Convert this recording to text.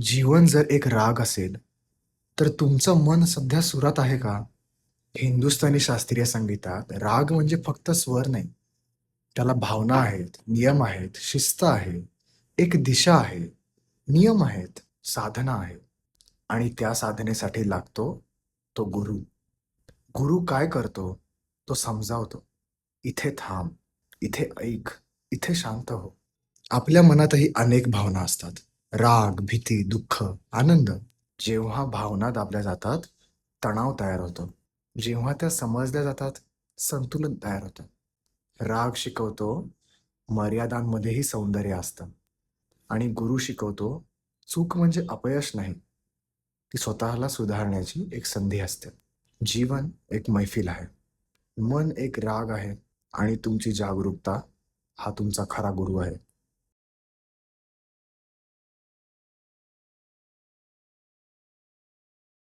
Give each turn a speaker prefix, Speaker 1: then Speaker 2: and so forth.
Speaker 1: जीवन जर एक राग असेल, तर तुमचं मन सध्या सुरात आहे का? हिंदुस्थानी शास्त्रीय संगीतात राग म्हणजे फक्त स्वर नाही. त्याला भावना आहेत, नियम आहेत, शिस्त आहे, एक दिशा आहे, नियम आहेत, साधना आहे आणि त्या साधनेसाठी लागतो तो गुरु. गुरु काय करतो? तो समजावतो. इथे थांब, इथे ऐक, इथे शांत हो. आपल्या मनातही अनेक भावना असतात. राग, भीती, दुःख, आनंद. जेव्हा भावना दाबल्या जातात, तणाव तयार होतो. जेव्हा त्या समजल्या जातात, संतुलन तयार होतं. राग शिकवतो, मर्यादांमध्येही सौंदर्य असतं. आणि गुरु शिकवतो, चूक म्हणजे अपयश नाही. ती स्वतःला सुधारण्याची एक संधी असते. जीवन एक मैफिल आहे. मन एक राग आहे आणि तुमची जागरूकता हा तुमचा खरा गुरु आहे.